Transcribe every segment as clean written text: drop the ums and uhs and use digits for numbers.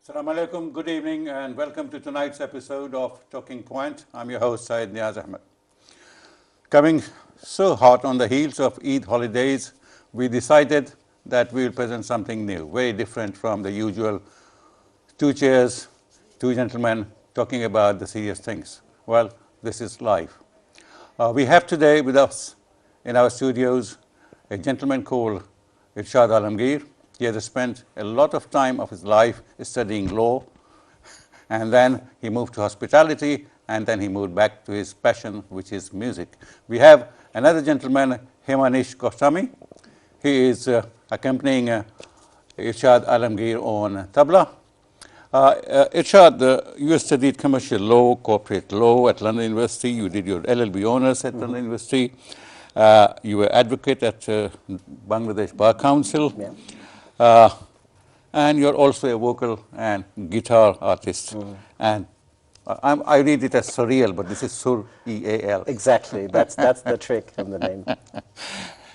Assalamu alaikum, good evening and welcome to tonight's episode of Talking Point. I'm your host Syed Neaz Ahmad. Coming so hot on the heels of Eid holidays, we decided that we will present something new, very different from the usual two chairs, two gentlemen talking about the serious things. Well, this is live. We have today with us in our studios a gentleman called Ershad Alamgir. He has spent a lot of time of his life studying law, and then he moved to hospitality, and then he moved back to his passion, which is music. We have another gentleman, Himanish Goswami. He is accompanying Ershad Alamgir on tabla. Ershad, you studied commercial law, corporate law at London University. You did your LLB honors at London University. You were advocate at Bangladesh Bar Council. Yeah. And you're also a vocal and guitar artist. And I read it as surreal, but this is Sur, E-A-L. Exactly. That's the trick of the name.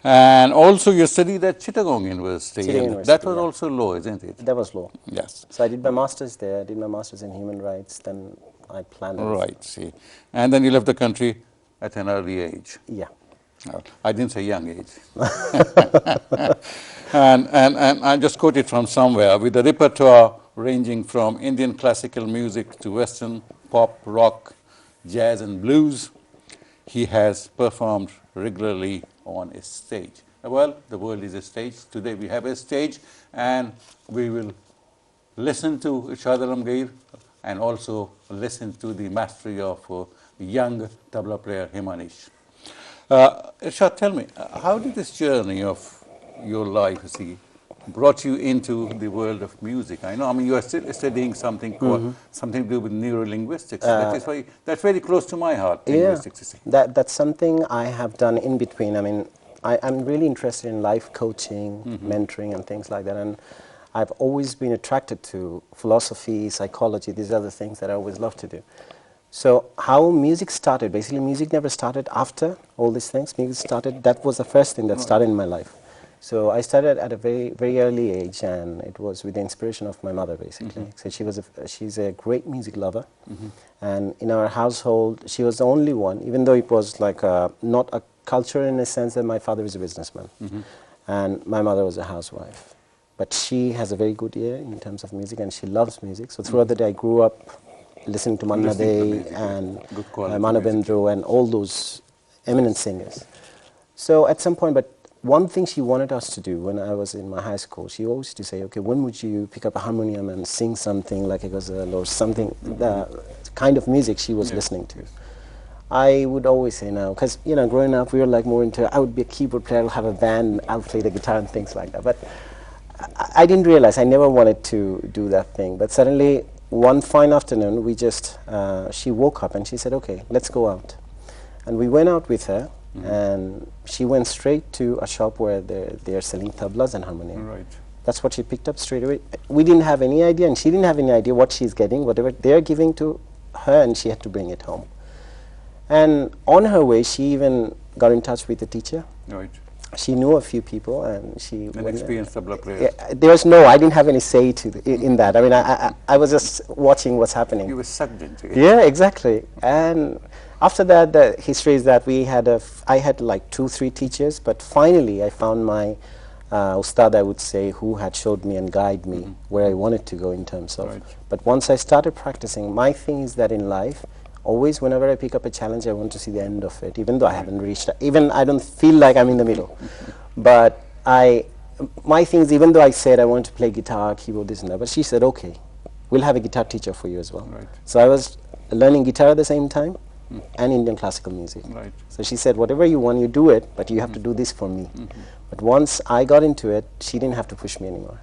And also you studied at Chittagong University. Chittagong and University, that was yeah. also law, isn't it? That was law. Yes. So I did my master's there. I did my master's in human rights. Then I planned. Right, see. And then you left the country at an early age. Yeah. I didn't say young age. and I just quoted from somewhere, with a repertoire ranging from Indian classical music to Western pop, rock, jazz and blues, he has performed regularly on a stage. Well, the world is a stage. Today we have a stage, and we will listen to Ershad Alamgir and also listen to the mastery of young tabla player Himanish. Ershad, tell me, how did this journey of your life, brought you into the world of music? I know, you are still studying something called something to do with neurolinguistics. That's very close to my heart. Linguistics. That's something I have done in between. I'm really interested in life coaching, mentoring, and things like that. And I've always been attracted to philosophy, psychology. These are the things that I always love to do. So how music started, basically music never started after all these things. Music started, that was the first thing that started in my life. So I started at a very, very early age, and it was with the inspiration of my mother, basically. So she's a great music lover. And in our household, she was the only one, even though it was like not a culture in a sense that my father is a businessman. And my mother was a housewife. But she has a very good ear in terms of music, and she loves music. So throughout the day, I grew up listening to Manna Dey and Manu Bendro and all those eminent singers. So at some point, but one thing she wanted us to do when I was in my high school, she always used to say, okay, when would you pick up a harmonium and sing something like a ghazal or something, the kind of music she was listening to. I would always say no, because growing up we were like more into, I would be a keyboard player, I'll have a band, I'll play the guitar and things like that. But I didn't realize, I never wanted to do that thing. But suddenly, one fine afternoon, she woke up and she said, okay, let's go out. And we went out with her, and she went straight to a shop where they're selling tablas and harmonium. Right. That's what she picked up straight away. We didn't have any idea, and she didn't have any idea what she's getting, whatever they're giving to her, and she had to bring it home. And on her way, she even got in touch with the teacher. Right. She knew a few people, and she... An experienced tabla player. Yeah, I didn't have any say in that. I was just watching what's happening. You were sucked into it. Yeah, exactly. And after that, the history is that I had like 2-3 teachers, but finally I found my ustad, I would say, who had showed me and guided me where I wanted to go in terms of... Right. But once I started practicing, my thing is that in life, always, whenever I pick up a challenge, I want to see the end of it, even though I haven't reached it. Even I don't feel like I'm in the middle. But my thing is, even though I said I want to play guitar, keyboard, this and that, but she said, okay, we'll have a guitar teacher for you as well. Right. So I was learning guitar at the same time and Indian classical music. Right. So she said, whatever you want, you do it, but you have to do this for me. But once I got into it, she didn't have to push me anymore.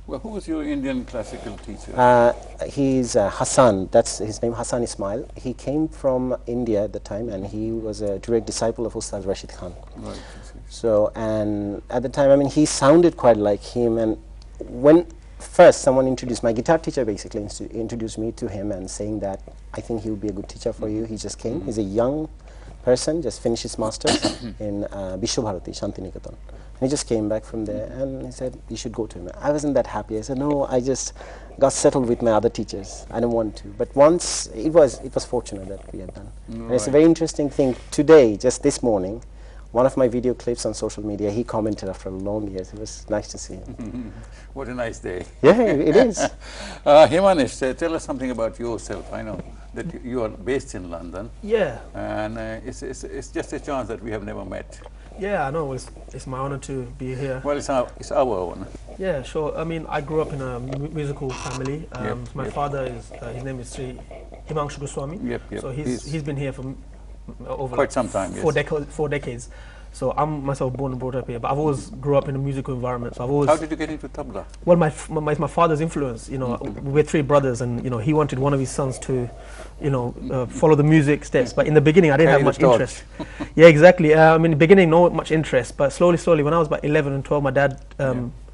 Well, who was your Indian classical teacher? He's Hassan, that's his name, Hassan Ismail. He came from India at the time, and he was a direct disciple of Ustad Rashid Khan. Right. So, and at the time, he sounded quite like him. And when first someone introduced, my guitar teacher basically introduced me to him and saying that, I think he would be a good teacher for you. He just came. He's a young person, just finished his master's in Bishwabharati, Shantiniketan. And he just came back from there, and he said, you should go to him. I wasn't that happy. I said, no, I just got settled with my other teachers. I don't want to. But once, it was fortunate that we had done. And it's a very interesting thing. Today, just this morning, one of my video clips on social media, he commented after long years. It was nice to see him. What a nice day. Yeah, it is. Himanesh, tell us something about yourself. I know that you are based in London. Yeah. And it's just a chance that we have never met. Yeah, I know. It's my honor to be here. Well, it's our honor. Yeah, sure. I mean, I grew up in a musical family. My father is his name is Sri Himanshu Goswami. So he's been here for over quite some time. Four decades. So I'm myself born and brought up here, but I've always grew up in a musical environment. So I've always. How did you get into tabla? Well, my father's influence. You know, we're three brothers, and you know, he wanted one of his sons to, you know, follow the music steps. But in the beginning, I didn't have much interest. Yeah, exactly. I mean, in the beginning, not much interest, but slowly, when I was about 11 and 12, my dad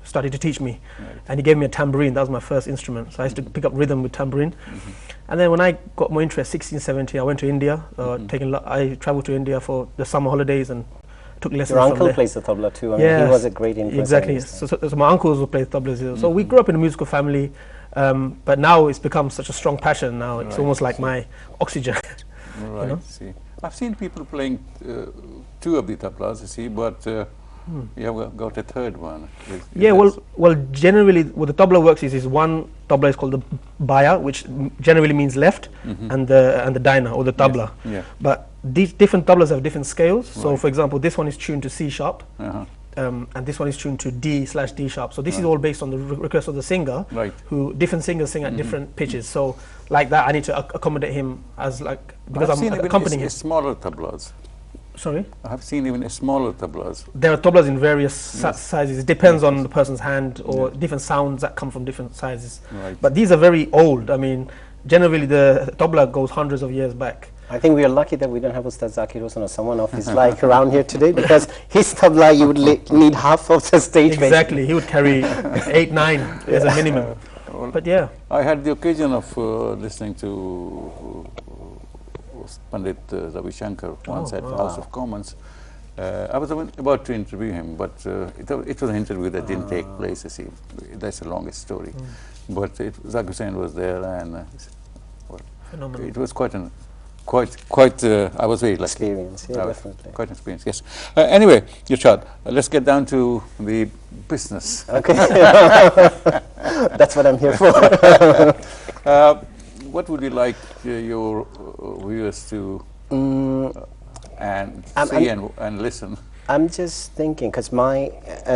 started to teach me, and he gave me a tambourine. That was my first instrument. So I used to pick up rhythm with tambourine. And then when I got more interest, 16, 17, I went to India. I traveled to India for the summer holidays and took lessons. Your uncle from there. plays the tabla too. I mean, he was a great influence. Exactly. So my uncles will play tablas here. So we grew up in a musical family, but now it's become such a strong passion. Now it's almost like my oxygen. Right. You know? See, I've seen people playing two of the tablas. You see, but you have got a third one. Yeah. Well, generally, what the tabla works is one tabla is called the baya, which generally means left, and the daina or the tabla. Yes. Yeah. But these different tablas have different scales. So, for example, this one is tuned to C sharp, and this one is tuned to D/D sharp. So this is all based on the request of the singer. Right. Who different singers sing at different pitches. So like that, I need to accommodate him as like because I've I'm accompanying him. Smaller tablas. Sorry. I've seen even smaller tablas. There are tablas in various sizes. It depends on the person's hand or different sounds that come from different sizes. Right. But these are very old. I mean, generally the tabla goes hundreds of years back. I think we are lucky that we don't have Ustad Zakir Hossain or someone of his like around here today, because his tabla you would need half of the stage. Exactly, basically. he would carry 8, 9 as a minimum. But yeah. I had the occasion of listening to Pandit Ravi Shankar once at House of Commons. I was about to interview him, but it was an interview that didn't take place. You see, that's the longest story. But Zakir Hussain was there, and Phenomenal. it was quite I was very lucky. Experience, yeah, definitely. Quite an experience, yes. Anyway, Ershad, let's get down to the business. Okay. That's what I'm here for. What would you like your viewers to see and listen? I'm just thinking, because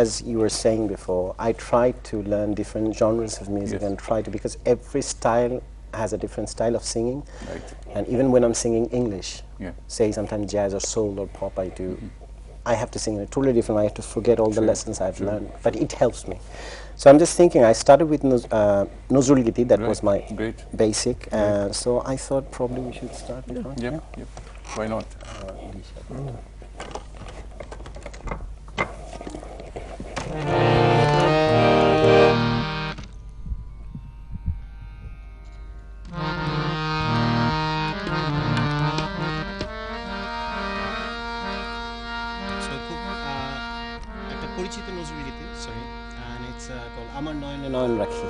as you were saying before, I try to learn different genres of music and because every style has a different style of singing. Right. And even when I'm singing English, say sometimes jazz or soul or pop I have to sing in a totally different way. I have to forget all the lessons I've learned, but it helps me. So I'm just thinking, I started with Nozrul Giti, that was my basic, so I thought probably we should start with one. Yep. Why not? পরিচিত নজরুল গীতি, sorry, and it's called আমার নয়নে নয়ন রাখি।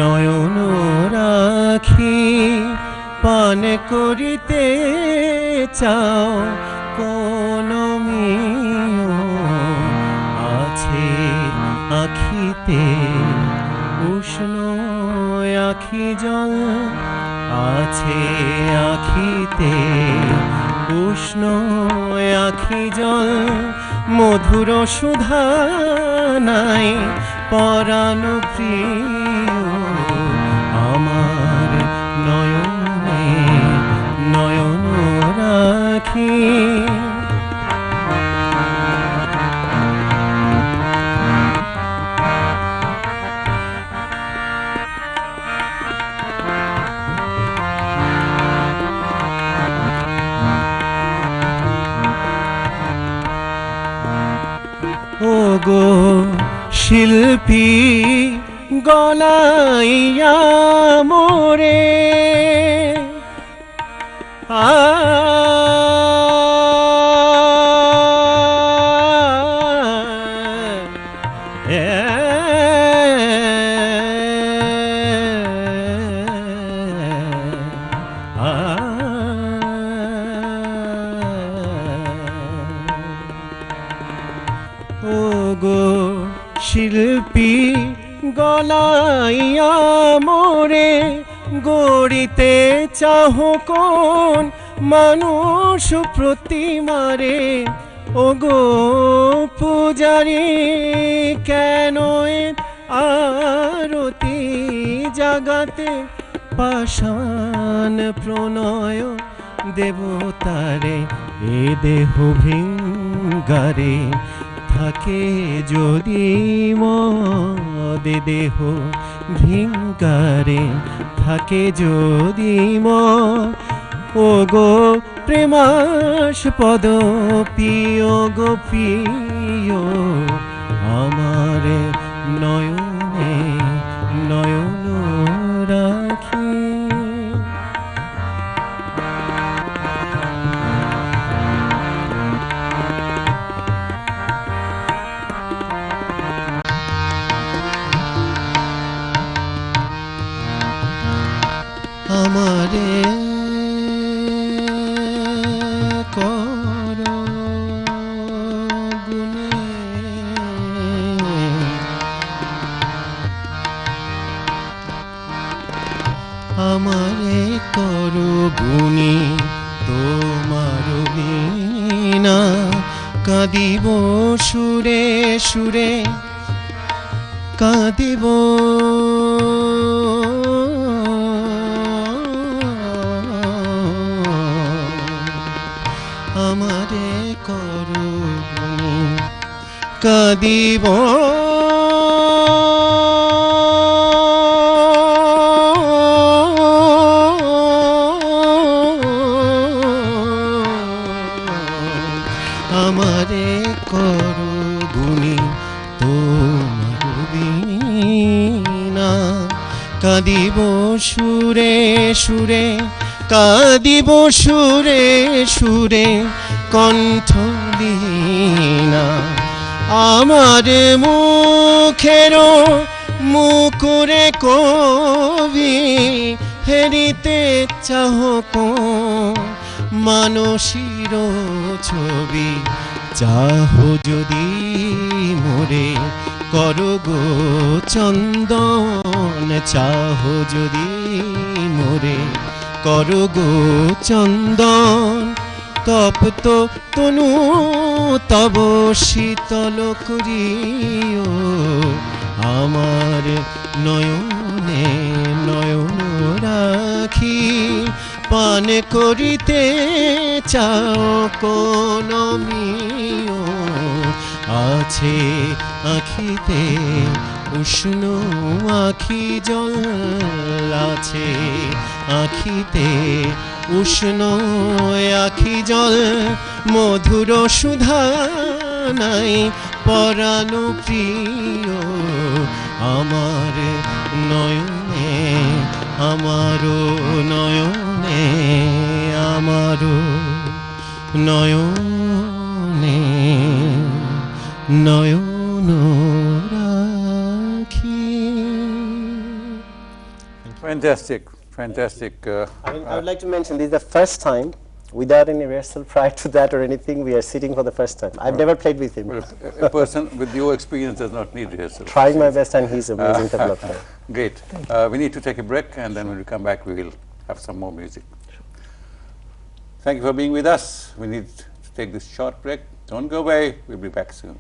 নয়ন রাখি পান করিতে চাও কোন মিও আছে আখিতে উষ্ণ আখি জল আছে আখিতে উষ্ণ আখি জল মধুর সুধা নাই পরাণ প্রিয় শিল্পী গলাইয়া মোরে ওগো শিল্পী গলাইয়া মোরে গড়িতে চাহো কোন মানুষ প্রতিমারে ওগো পূজারি কেন এ আরতি জাগাতে পাষাণ প্রণয় দেবতারে এ দেহ ভৃঙ্গারে থাকে যদি মদে দেহ ভৃঙ্গারে থাকে যদি ওগো প্রেমাস্পদ প্রিয় গো প্রিয় আমার নয়নে নয়ন রাখি আমারে কর গুণে আমারে কর গুণী তোমার বিনা কাঁদিব সুরে সুরে কাঁদিব আমারে করো কাঁদিব আমারে করো গুণী তোমার বিনা কাঁদিব সুরে সুরে কাঁদিব সুরে সুরে কণ্ঠ দীনা আমার মুখের মুকুরে কবি হেরিতে চাহ মানসীর ছবি চাহ যদি মোরে করো গো চন্দন চাহ যদি মোরে করো গো চন্দন তপ্ত তনু তব শীতল করিও আমার নয়নে নয়ন রাখি পান করিতে চাও কোন মিও আছে আখিতে উষ্ণ আখি জল আছে আখিতে উষ্ণ আখি জল মধুর সুধা নাই পরাণ প্রিয় আমার নয়নে আমার নয়নে আমার নয়নে নয়ন রাখি। Fantastic, fantastic. I would like to mention this is the first time, without any rehearsal prior to that or anything, we are sitting for the first time. I've never played with him. A person with your experience does not need rehearsal. Trying my best, and he's amazing tabla player. Great. We need to take a break, and then when we come back, we will have some more music. Thank you for being with us. We need to take this short break. Don't go away. We'll be back soon.